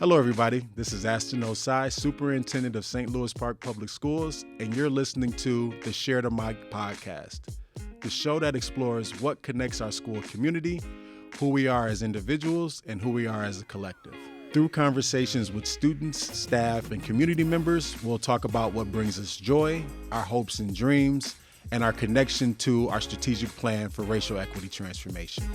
Hello, everybody. This is Astein Osei, Superintendent of St. Louis Park Public Schools, and you're listening to the Share the Mic podcast, the show that explores what connects our school community, who we are as individuals, and who we are as a collective. Through conversations with students, staff, and community members, we'll talk about what brings us joy, our hopes and dreams, and our connection to our strategic plan for racial equity transformation.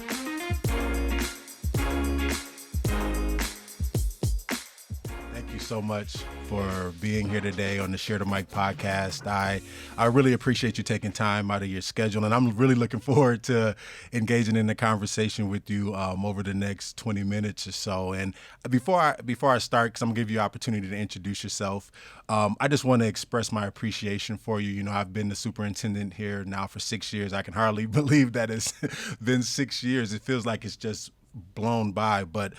Thank you so much for being here today on the Share the Mic podcast. I really appreciate you taking time out of your schedule, and I'm really looking forward to engaging in the conversation with you over the next 20 minutes or so. And before I start, because I'm gonna give you an opportunity to introduce yourself, I just want to express my appreciation for you. You know, I've been the superintendent here now for 6 years. I can hardly believe that it's been 6 years. It feels like it's just blown by, but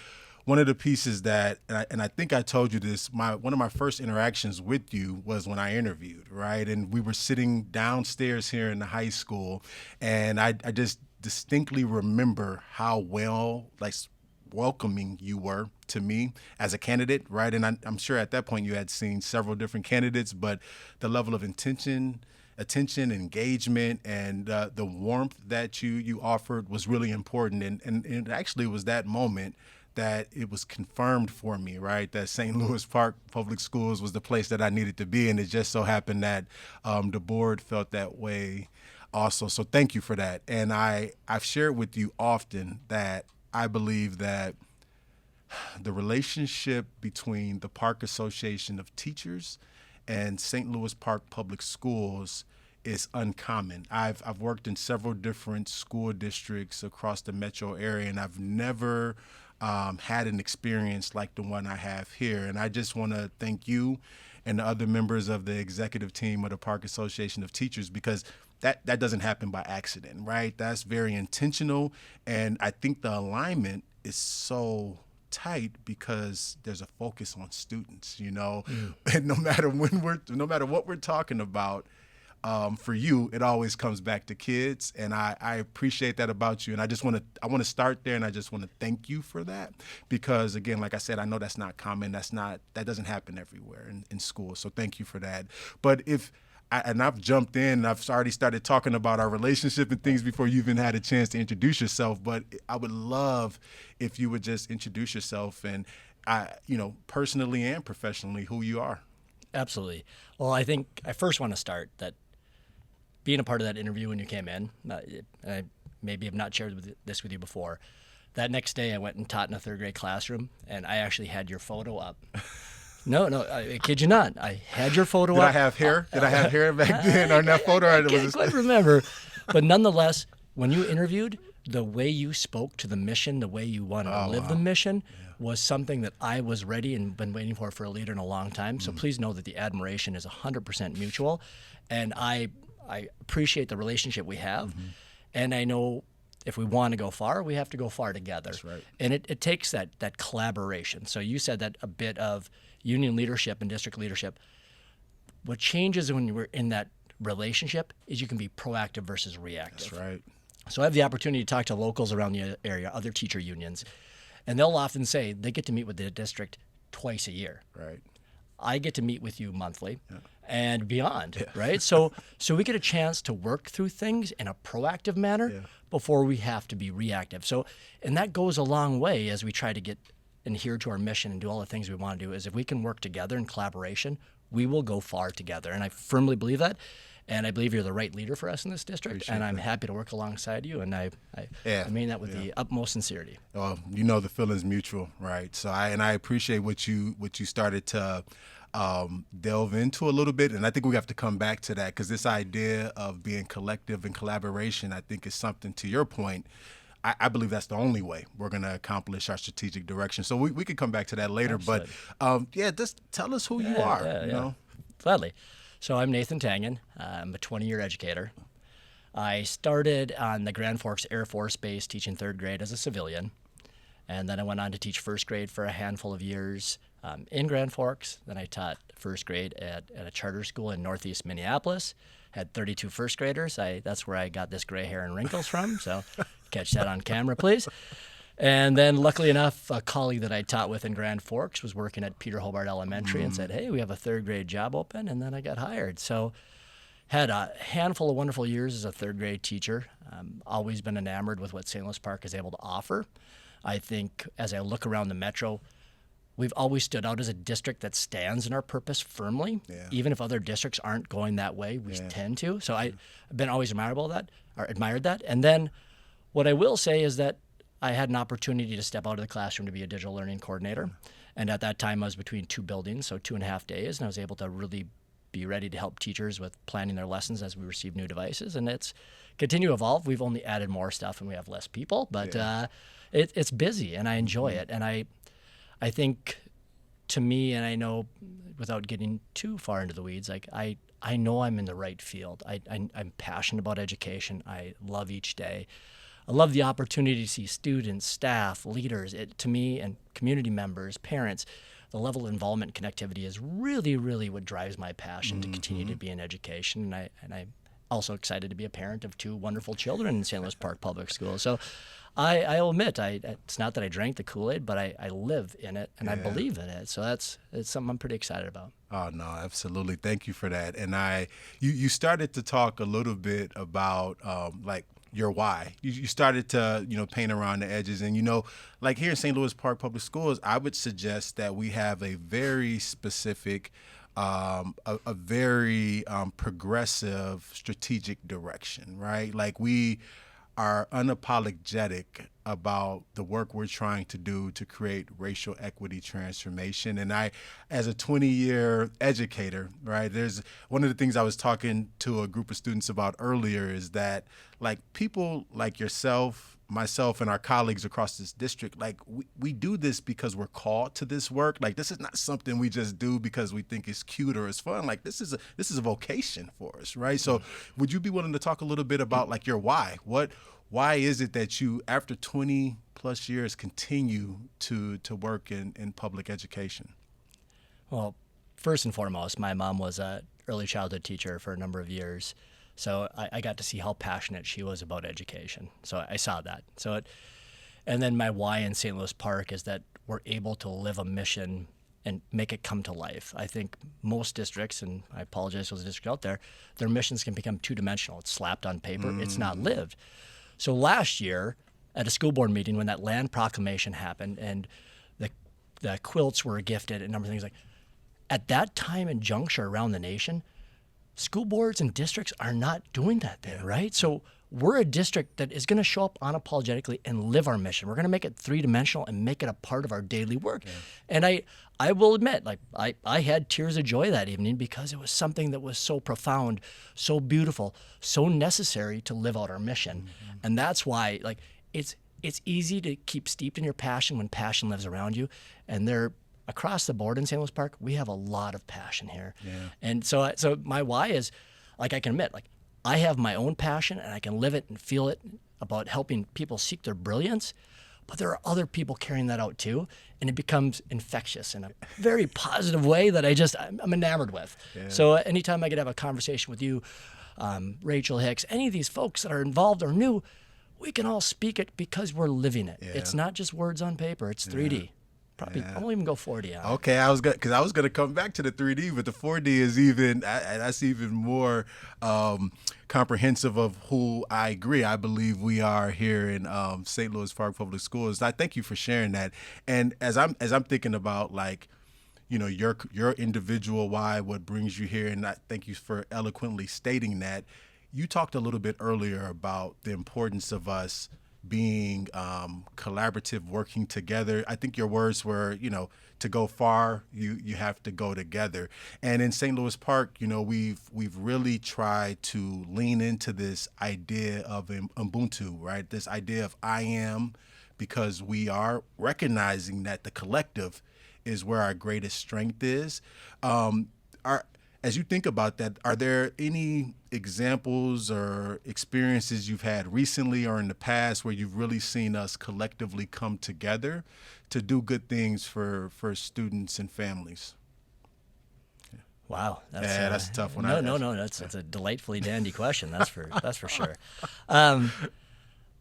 one of the pieces that, and I think I told you this, one of my first interactions with you was when I interviewed, right? And we were sitting downstairs here in the high school, and I just distinctly remember how welcoming you were to me as a candidate, right? And I'm sure at that point you had seen several different candidates, but the level of attention, engagement, and the warmth that you offered was really important. And it actually was that moment that it was confirmed for me, right, that St. Louis Park Public Schools was the place that I needed to be. And it just so happened that the board felt that way also. So thank you for that. And I've shared with you often that I believe that the relationship between the Park Association of Teachers and St. Louis Park Public Schools is uncommon. I've worked in several different school districts across the metro area, and I've never had an experience like the one I have here. And I just want to thank you and the other members of the executive team of the Park Association of Teachers, because that doesn't happen by accident, right? That's very intentional. And I think the alignment is so tight because there's a focus on students, you know, and no matter what we're talking about, for you, it always comes back to kids, and I appreciate that about you. And I want to start there, and I just want to thank you for that, because again, like I said, I know that's not common. That doesn't happen everywhere in school. So thank you for that. But I've jumped in, and I've already started talking about our relationship and things before you even had a chance to introduce yourself. But I would love if you would just introduce yourself and, personally and professionally, who you are. Absolutely. Well, I think I first want to start that being a part of that interview when you came in, I maybe have not shared this with you before. That next day I went and taught in a third grade classroom, and I actually had your photo up. No, I kid you not. I had your photo up. Did I have hair? Did I have hair back then on that photo? I can't quite remember. But nonetheless, when you interviewed, the way you spoke to the mission, the way you wanted to live the mission was something that I was ready and been waiting for a leader in a long time. So please know that the admiration is 100% mutual. And I appreciate the relationship we have. And I know if we want to go far, we have to go far together. That's right. And it takes that collaboration. So you said that a bit of union leadership and district leadership. What changes when you're in that relationship is you can be proactive versus reactive. That's right. So I have the opportunity to talk to locals around the area, other teacher unions, and they'll often say they get to meet with the district twice a year. Right. I get to meet with you monthly and beyond, right? So we get a chance to work through things in a proactive manner before we have to be reactive. So, and that goes a long way as we try to adhere to our mission and do all the things we want to do, is if we can work together in collaboration, we will go far together. And I firmly believe that. And I believe you're the right leader for us in this district, and I'm happy to work alongside you. And I mean that with the utmost sincerity. Well, you know the feeling's mutual, right? So I appreciate what you started to delve into a little bit, and I think we have to come back to that, because this idea of being collective and collaboration, I think, is something, to your point. I believe that's the only way we're going to accomplish our strategic direction. So we could come back to that later. Absolutely. But just tell us who you are. You know? Gladly. So I'm Nathan Tangen. I'm a 20-year educator. I started on the Grand Forks Air Force Base teaching third grade as a civilian. And then I went on to teach first grade for a handful of years in Grand Forks. Then I taught first grade at a charter school in northeast Minneapolis. Had 32 first graders. That's where I got this gray hair and wrinkles from. So catch that on camera, please. And then, luckily enough, a colleague that I taught with in Grand Forks was working at Peter Hobart Elementary and said, "Hey, we have a third grade job open." And then I got hired. So, had a handful of wonderful years as a third grade teacher. Always been enamored with what St. Louis Park is able to offer. I think as I look around the metro, we've always stood out as a district that stands in our purpose firmly, even if other districts aren't going that way. We tend to. So I've been always admired that. And then what I will say is that I had an opportunity to step out of the classroom to be a digital learning coordinator. And at that time, I was between two buildings, so 2.5 days, and I was able to really be ready to help teachers with planning their lessons as we receive new devices. And it's continue to evolve. We've only added more stuff and we have less people, but it's busy and I enjoy it. And I think, to me, and I know without getting too far into the weeds, like I know I'm in the right field. I'm passionate about education. I love each day. I love the opportunity to see students, staff, leaders, to me, and community members, parents. The level of involvement and connectivity is really, really what drives my passion to continue to be in education. And I'm also excited to be a parent of two wonderful children in St. Louis Park Public Schools. So I'll admit, it's not that I drank the Kool-Aid, but I live in it and I believe in it. So it's something I'm pretty excited about. Oh, no, absolutely. Thank you for that. And you started to talk a little bit about like your why. You started to, paint around the edges. And, like here in St. Louis Park Public Schools, I would suggest that we have a very specific, a very progressive strategic direction, right? Like we are unapologetic about the work we're trying to do to create racial equity transformation. And I, as a 20-year educator, right, there's one of the things I was talking to a group of students about earlier is that like people like yourself, myself, and our colleagues across this district, like we do this because we're called to this work. Like this is not something we just do because we think it's cute or it's fun. Like this is a vocation for us, right? So would you be willing to talk a little bit about like your why? Why is it that you, after 20 plus years, continue to work in public education? Well, first and foremost, my mom was an early childhood teacher for a number of years. So I got to see how passionate she was about education. So I saw that. And then my why in St. Louis Park is that we're able to live a mission and make it come to life. I think most districts, and I apologize to those districts out there, their missions can become two-dimensional. It's slapped on paper. It's not lived. So last year at a school board meeting when that land proclamation happened and the quilts were gifted and a number of things, like at that time and juncture around the nation, school boards and districts are not doing that there, right? So we're a district that is going to show up unapologetically and live our mission. We're going to make it three-dimensional and make it a part of our daily work. And I will admit, like I had tears of joy that evening because it was something that was so profound, so beautiful, so necessary to live out our mission. And that's why, like, it's easy to keep steeped in your passion when passion lives around you. And they're across the board in St. Louis Park, we have a lot of passion here. And so my why is, like, I can admit, like, I have my own passion and I can live it and feel it about helping people seek their brilliance, but there are other people carrying that out too, and it becomes infectious in a very positive way that I'm enamored with. So anytime I could have a conversation with you, Rachel Hicks, any of these folks that are involved or new, we can all speak it because we're living it. It's not just words on paper, it's 3D. Probably, I won't even go 4D on it. Okay, I was gonna come back to the 3D, but the 4D is even that's even more comprehensive of who I agree. I believe we are here in St. Louis Park Public Schools. I thank you for sharing that. And as I'm thinking about like, your individual why, what brings you here, and I thank you for eloquently stating that. You talked a little bit earlier about the importance of us being collaborative, working together. I think your words were, to go far, you have to go together. And in St. Louis Park, we've really tried to lean into this idea of Ubuntu, right? This idea of I am, because we are recognizing that the collective is where our greatest strength is. As you think about that, are there any examples or experiences you've had recently or in the past where you've really seen us collectively come together to do good things for students and families? Wow, that's a tough one. No, that's a delightfully dandy question. That's for sure.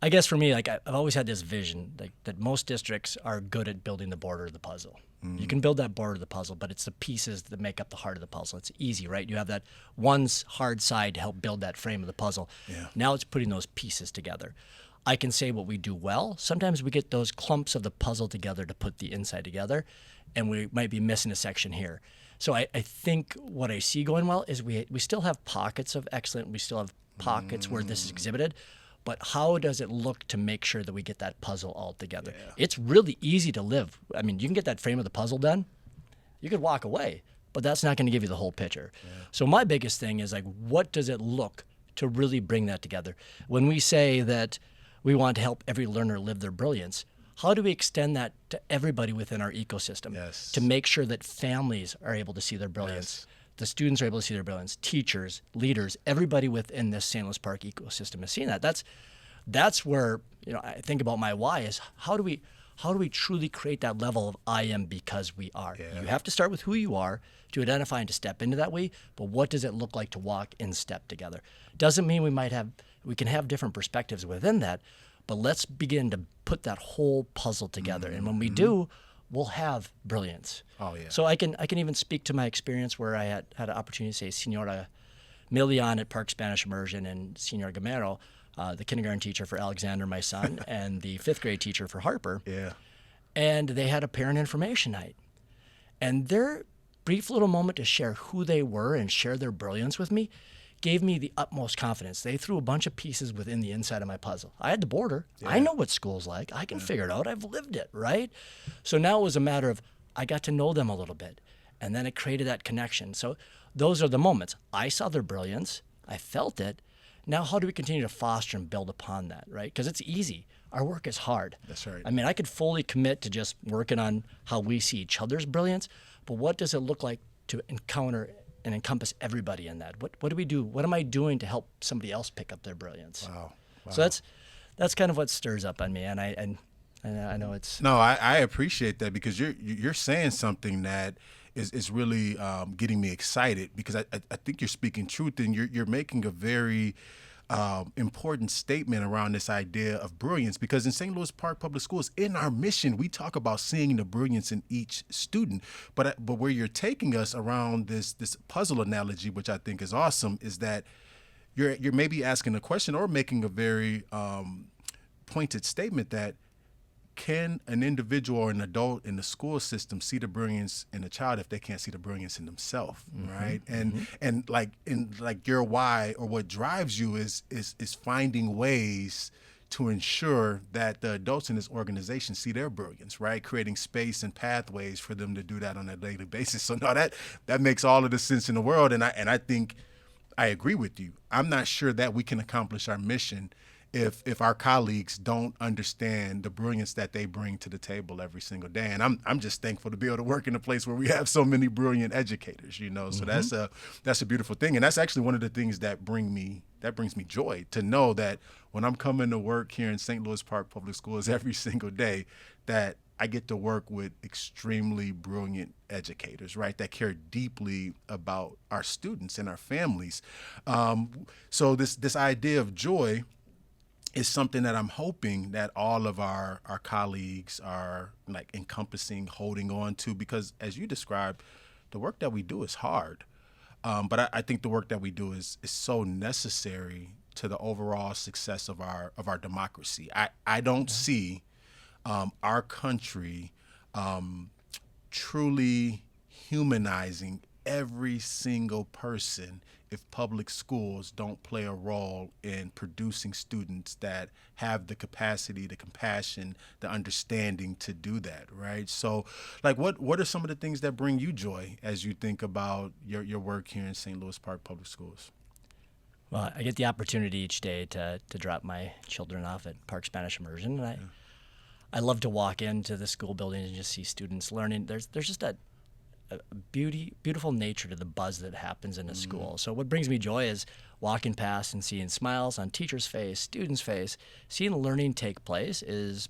I guess for me, like I've always had this vision like that most districts are good at building the border of the puzzle. You can build that border of the puzzle, but it's the pieces that make up the heart of the puzzle. It's easy, right? You have that one hard side to help build that frame of the puzzle. Yeah. Now it's putting those pieces together. I can say what we do well. Sometimes we get those clumps of the puzzle together to put the inside together, and we might be missing a section here. So I think what I see going well is we still have pockets of excellent. We still have pockets where this is exhibited. But how does it look to make sure that we get that puzzle all together? Yeah. It's really easy to live. I mean, you can get that frame of the puzzle done. You could walk away, but that's not going to give you the whole picture. Yeah. So my biggest thing is like, what does it look to really bring that together? When we say that we want to help every learner live their brilliance, how do we extend that to everybody within our ecosystem to make sure that families are able to see their brilliance? The students are able to see their brilliance, teachers, leaders, everybody within this St. Louis Park ecosystem is seeing that. That's where, I think about my why is how do we truly create that level of I am because we are? Yeah. You have to start with who you are to identify and to step into that way, but what does it look like to walk in step together? Doesn't mean we can have different perspectives within that, but let's begin to put that whole puzzle together. And when we do, we'll have brilliance. Oh, yeah. So I can even speak to my experience where I had an opportunity to say Senora Milian at Park Spanish Immersion and Senor Gamero, the kindergarten teacher for Alexander, my son, and the 5th grade teacher for Harper. Yeah. And they had a parent information night. And their brief little moment to share who they were and share their brilliance with me gave me the utmost confidence. They threw a bunch of pieces within the inside of my puzzle. I had the border. Yeah. I know what school's like. I can figure it out. I've lived it, right? So now it was a matter of I got to know them a little bit, and then it created that connection. So those are the moments. I saw their brilliance. I felt it. Now how do we continue to foster and build upon that, right? Because it's easy. Our work is hard. That's right. I mean, I could fully commit to just working on how we see each other's brilliance, but what does it look like to encounter and encompass everybody in that? What do we do? What am I doing to help somebody else pick up their brilliance? Wow. So that's kind of what stirs up on me, and I know it's no. I appreciate that because you're saying something that is really getting me excited because I think you're speaking truth and you're making a very important statement around this idea of brilliance, because in St. Louis Park Public Schools, in our mission, we talk about seeing the brilliance in each student. But where you're taking us around this puzzle analogy, which I think is awesome, is that you're maybe asking a question or making a very pointed statement that can an individual or an adult in the school system see the brilliance in a child if they can't see the brilliance in themselves, right? And like your why or what drives you is finding ways to ensure that the adults in this organization see their brilliance, right? Creating space and pathways for them to do that on a daily basis. So no, that makes all of the sense in the world, and I think I agree with you. I'm not sure that we can accomplish our mission if our colleagues don't understand the brilliance that they bring to the table every single day. And I'm just thankful to be able to work in a place where we have so many brilliant educators, So that's a beautiful thing. And that's actually one of the things that brings me joy to know that when I'm coming to work here in St. Louis Park Public Schools every single day, that I get to work with extremely brilliant educators, right, that care deeply about our students and our families. So this idea of joy is something that I'm hoping that all of our colleagues are like encompassing, holding on to, because as you described, the work that we do is hard. But I think the work that we do is so necessary to the overall success of our democracy. I don't see our country truly humanizing every single person if public schools don't play a role in producing students that have the capacity, the compassion, the understanding to do that, right? So, like, what are some of the things that bring you joy as you think about your work here in St. Louis Park Public Schools? Well, I get the opportunity each day to drop my children off at Park Spanish Immersion, and I love to walk into the school building and just see students learning. There's just a beautiful nature to the buzz that happens in a school. So what brings me joy is walking past and seeing smiles on teachers' face, students' face. Seeing learning take place is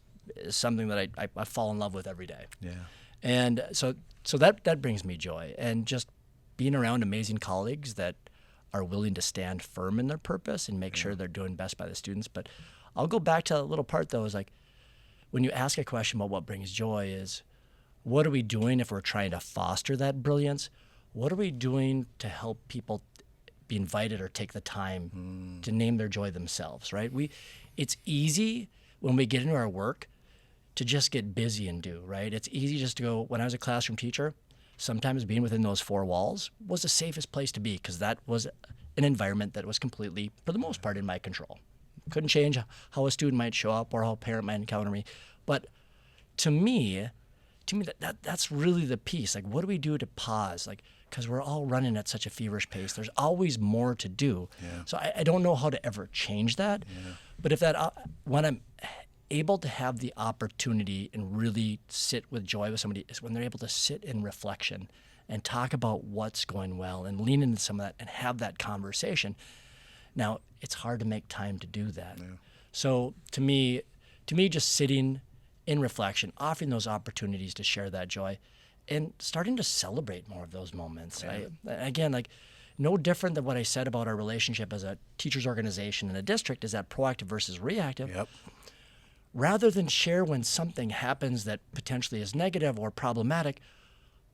something that I fall in love with every day. Yeah. And so that brings me joy. And just being around amazing colleagues that are willing to stand firm in their purpose and make sure they're doing best by the students. But I'll go back to a little part though, is like when you ask a question about what brings joy is, what are we doing if we're trying to foster that brilliance? What are we doing to help people be invited or take the time to name their joy themselves, right? It's easy when we get into our work to just get busy and do, right? It's easy just to go, when I was a classroom teacher, sometimes being within those four walls was the safest place to be because that was an environment that was completely, for the most part, in my control. Couldn't change how a student might show up or how a parent might encounter me. But to me, that's really the piece. Like, what do we do to pause? Like, because we're all running at such a feverish pace. There's always more to do. Yeah. So I don't know how to ever change that. Yeah. But if that, when I'm able to have the opportunity and really sit with joy with somebody, is when they're able to sit in reflection and talk about what's going well and lean into some of that and have that conversation. Now, it's hard to make time to do that. Yeah. So to me, just sitting in reflection, offering those opportunities to share that joy, and starting to celebrate more of those moments. Yeah. Again, like no different than what I said about our relationship as a teachers organization in a district, is that proactive versus reactive. Yep. Rather than share when something happens that potentially is negative or problematic,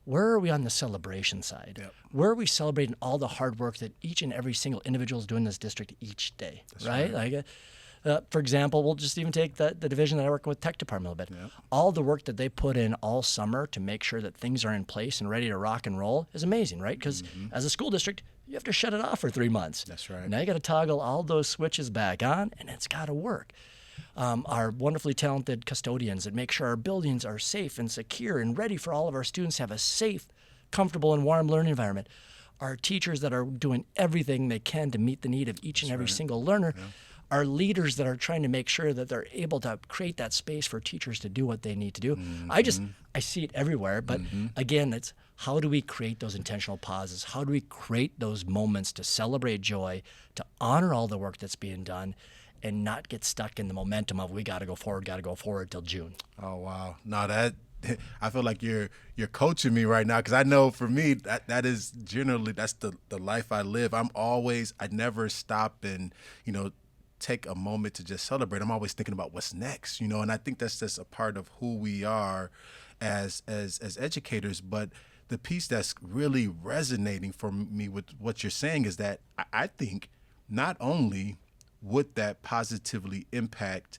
where are we on the celebration side? Yep. Where are we celebrating all the hard work that each and every single individual is doing in this district each day, right? Like, for example, we'll just even take the division that I work with, tech department a little bit. Yep. All the work that they put in all summer to make sure that things are in place and ready to rock and roll is amazing, right? Because as a school district, you have to shut it off for 3 months. That's right. Now you got to toggle all those switches back on, and it's got to work. Our wonderfully talented custodians that make sure our buildings are safe and secure and ready for all of our students to have a safe, comfortable, and warm learning environment. Our teachers that are doing everything they can to meet the need of each and every single learner. Yeah. Our leaders that are trying to make sure that they're able to create that space for teachers to do what they need to do. I see it everywhere, but again, it's how do we create those intentional pauses? How do we create those moments to celebrate joy, to honor all the work that's being done, and not get stuck in the momentum of we got to go forward till June. Oh, wow. No, that I feel like you're coaching me right now, because I know for me that is generally, that's the life I live. I never stop and, take a moment to just celebrate. I'm always thinking about what's next, and I think that's just a part of who we are as educators. But the piece that's really resonating for me with what you're saying is that I think not only would that positively impact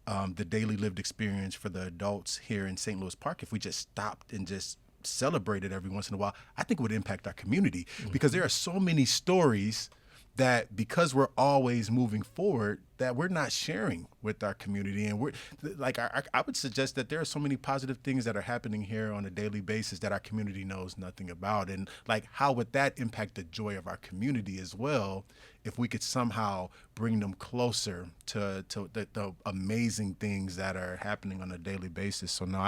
the daily lived experience for the adults here in St. Louis Park if we just stopped and just celebrated every once in a while, I think it would impact our community, because there are so many stories that, because we're always moving forward, that we're not sharing with our community. And we're like, I would suggest that there are so many positive things that are happening here on a daily basis that our community knows nothing about. And like, how would that impact the joy of our community as well, if we could somehow bring them closer to the amazing things that are happening on a daily basis? So no,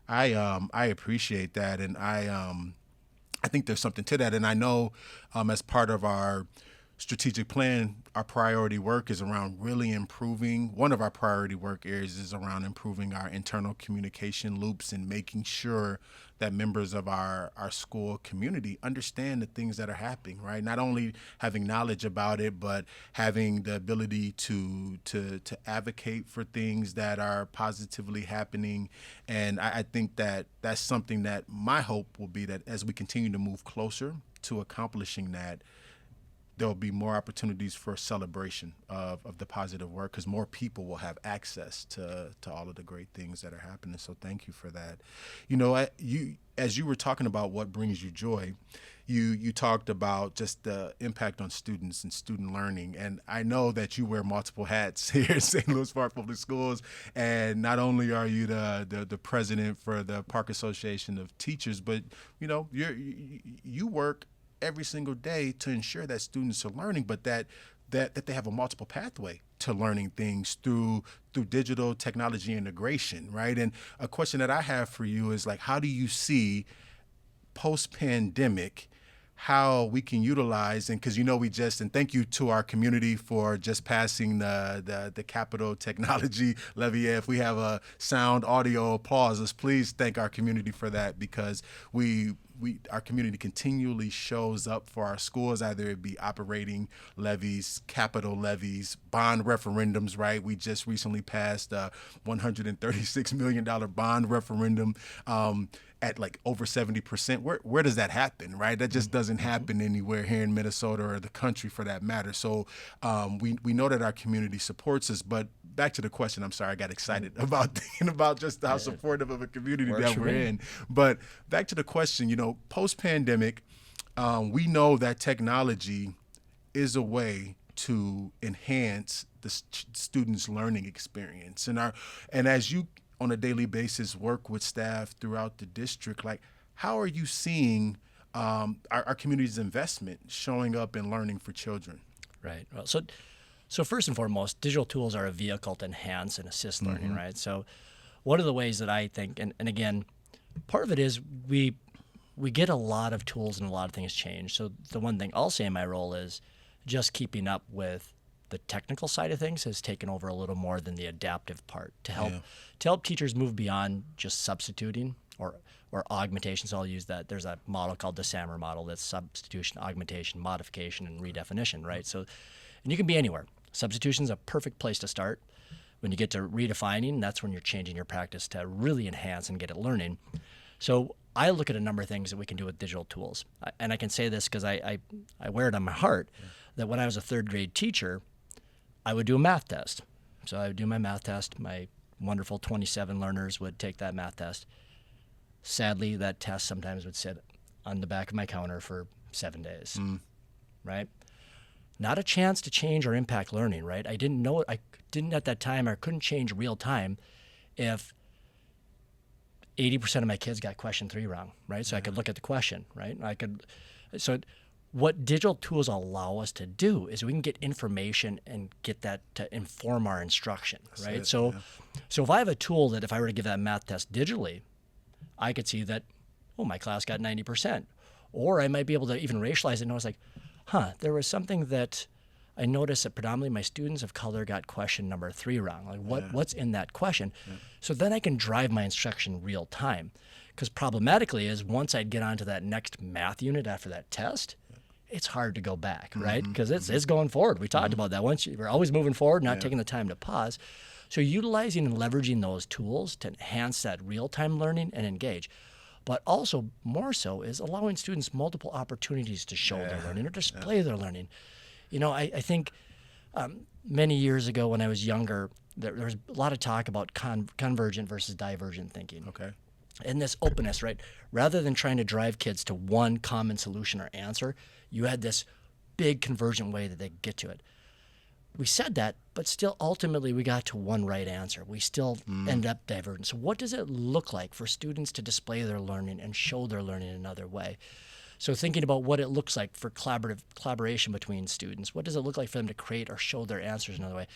I appreciate that. And I think there's something to that. And I know as part of our strategic plan, our priority work is around really improving. One of our priority work areas is around improving our internal communication loops and making sure that members of our school community understand the things that are happening, right? Not only having knowledge about it, but having the ability to advocate for things that are positively happening. And I think that that's something that my hope will be, that as we continue to move closer to accomplishing that, there'll be more opportunities for celebration of the positive work, because more people will have access to all of the great things that are happening. So thank you for that. As you were talking about what brings you joy, you talked about just the impact on students and student learning. And I know that you wear multiple hats here at St. Louis Park Public Schools. And not only are you the president for the Park Association of Teachers, but you work every single day to ensure that students are learning, but that they have a multiple pathway to learning things through digital technology integration, right? And a question that I have for you is, like, how do you see post-pandemic how we can utilize, and because and thank you to our community for just passing the Capital Technology Levy. If we have a sound audio applause, let's please thank our community for that, because we our community continually shows up for our schools, either it be operating levies, capital levies, bond referendums, right? We just recently passed a $136 million bond referendum at like over 70%. Where does that happen, right? That just doesn't happen anywhere here in Minnesota or the country for that matter. So we know that our community supports us, but back to the question, I'm sorry, I got excited about thinking about just how supportive of a community that we're in. But back to the question, post-pandemic, we know that technology is a way to enhance the students' learning experience. And as you on a daily basis work with staff throughout the district, like how are you seeing our community's investment showing up in learning for children? Right. Well, so first and foremost, digital tools are a vehicle to enhance and assist learning, right? So one of the ways that I think, and again, part of it is we get a lot of tools and a lot of things change. So the one thing I'll say in my role is just keeping up with the technical side of things has taken over a little more than the adaptive part to help teachers move beyond just substituting or augmentation. So I'll use that. There's a model called the SAMR model that's substitution, augmentation, modification, and redefinition, right? So, and you can be anywhere. Substitution is a perfect place to start. When you get to redefining, that's when you're changing your practice to really enhance and get it learning. So I look at a number of things that we can do with digital tools. And I can say this because I wear it on my heart, that when I was a third grade teacher, I would do a math test. So I would do my math test. My wonderful 27 learners would take that math test. Sadly, that test sometimes would sit on the back of my counter for 7 days, right? Not a chance to change or impact learning, right? I didn't know it. I didn't at that time, or couldn't change real time if 80% of my kids got question 3 wrong, right? So I could look at the question, right? So what digital tools allow us to do is we can get information and get that to inform our instruction, right? So if I have a tool that if I were to give that math test digitally, I could see that, my class got 90%. Or I might be able to even racialize it and notice there was something that I noticed that predominantly my students of color got question number 3 wrong. Like what's in that question? So then I can drive my instruction real time. Because problematically is once I'd get onto that next math unit after that test, it's hard to go back, right? Because it's going forward. We talked about that. We're always moving forward, not taking the time to pause. So utilizing and leveraging those tools to enhance that real-time learning and engage. But also more so is allowing students multiple opportunities to show their learning or display their learning. I think many years ago when I was younger, there was a lot of talk about convergent versus divergent thinking. Okay. And this openness, right? Rather than trying to drive kids to one common solution or answer, you had this big convergent way that they get to it. We said that, but still ultimately we got to one right answer. We still end up divergent. So what does it look like for students to display their learning and show their learning another way? So thinking about what it looks like for collaboration between students, what does it look like for them to create or show their answers another way?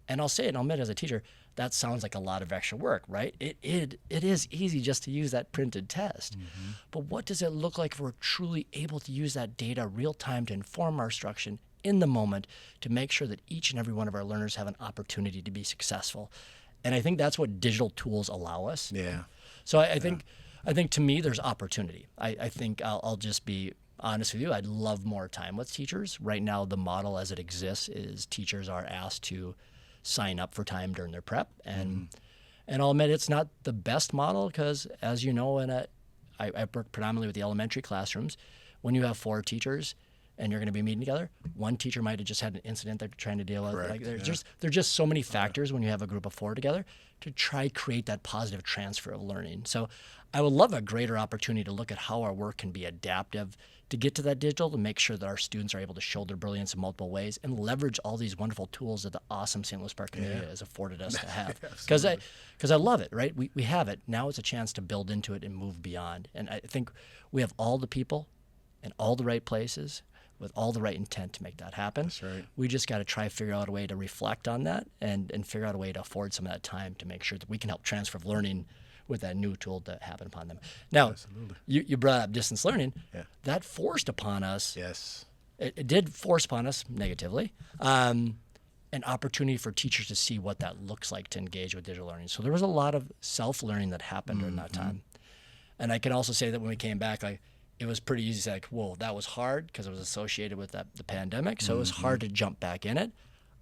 And I'll say it, and I'll admit as a teacher, that sounds like a lot of extra work, right? It is easy just to use that printed test. But what does it look like if we're truly able to use that data real time to inform our instruction in the moment to make sure that each and every one of our learners have an opportunity to be successful? And I think that's what digital tools allow us. Yeah. So I think to me there's opportunity. I think I'll just be honest with you. I'd love more time with teachers. Right now the model as it exists is teachers are asked to sign up for time during their prep. And I'll admit it's not the best model because, as you know, I work predominantly with the elementary classrooms. When you have 4 teachers and you're going to be meeting together, one teacher might have just had an incident they're trying to deal with. Correct. Like there's just so many factors when you have a group of 4 together to try create that positive transfer of learning. So I would love a greater opportunity to look at how our work can be adaptive to get to that digital, to make sure that our students are able to show their brilliance in multiple ways and leverage all these wonderful tools that the awesome St. Louis Park community has afforded us to have. Because I love it, right? We have it. Now it's a chance to build into it and move beyond. And I think we have all the people in all the right places with all the right intent to make that happen. That's right. We just got to try to figure out a way to reflect on that and figure out a way to afford some of that time to make sure that we can help transfer of learning with that new tool to happen upon them. Now, you brought up distance learning. Yeah. That forced upon us. Yes. It did force upon us negatively an opportunity for teachers to see what that looks like to engage with digital learning. So there was a lot of self-learning that happened during that time. And I can also say that when we came back, it was pretty easy to say, like, whoa, that was hard because it was associated with the pandemic. So it was hard to jump back in it.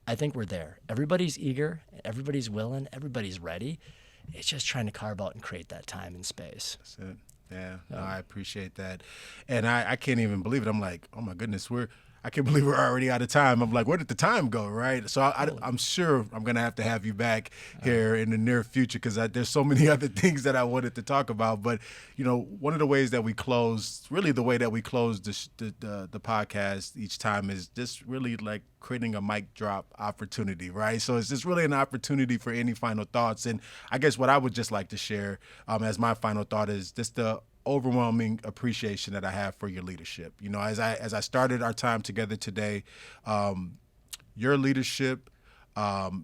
I think we're there. Everybody's eager, everybody's willing, everybody's ready. It's just trying to carve out and create that time and space. That's it. Yeah, no, I appreciate that. And I can't even believe it. I'm like, oh my goodness, I can't believe we're already out of time. I'm like, where did the time go, right? So I'm sure I'm going to have you back here in the near future because there's so many other things that I wanted to talk about. But, one of the ways that we close, really the way that we close the podcast each time is just really like creating a mic drop opportunity, right? So it's just really an opportunity for any final thoughts. And I guess what I would just like to share as my final thought is just the overwhelming appreciation that I have for your leadership. As I started our time together today, your leadership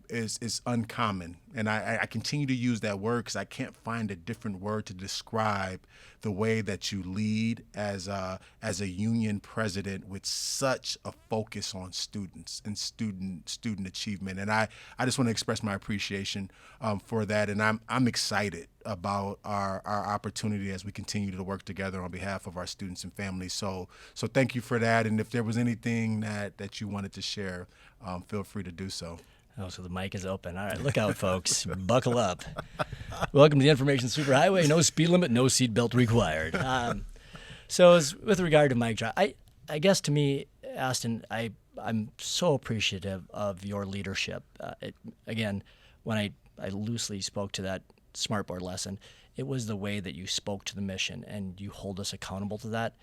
is uncommon. And I continue to use that word because I can't find a different word to describe the way that you lead as a union president with such a focus on students and student achievement. And I just want to express my appreciation for that. And I'm excited about our opportunity as we continue to work together on behalf of our students and families. So thank you for that. And if there was anything that you wanted to share, feel free to do so. Oh, so the mic is open. All right, look out, folks. Buckle up. Welcome to the Information Superhighway. No speed limit, no seatbelt required. So as with regard to mic drop, I guess to me, Astein, I'm so appreciative of your leadership. Again, when I loosely spoke to that smartboard lesson, it was the way that you spoke to the mission and you hold us accountable to that.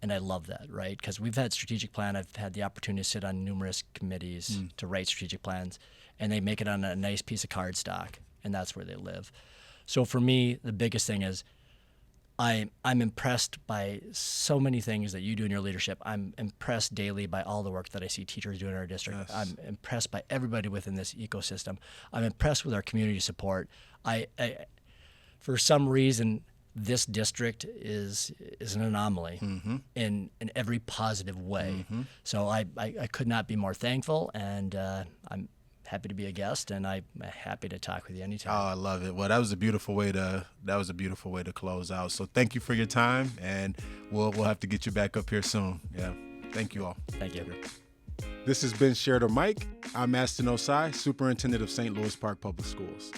And I love that, right? Because we've had strategic plan. I've had the opportunity to sit on numerous committees to write strategic plans, and they make it on a nice piece of cardstock, and that's where they live. So for me, the biggest thing is I'm impressed by so many things that you do in your leadership. I'm impressed daily by all the work that I see teachers do in our district. Yes. I'm impressed by everybody within this ecosystem. I'm impressed with our community support. I for some reason, this district is an anomaly in every positive way. So I could not be more thankful, and I'm happy to be a guest, and I'm happy to talk with you anytime. Oh, I love it. Well, that was a beautiful way to close out. So thank you for your time, and we'll have to get you back up here soon. Yeah. Thank you all. Thank you. This has been Share the Mic. I'm Astein Osei, Superintendent of St. Louis Park Public Schools.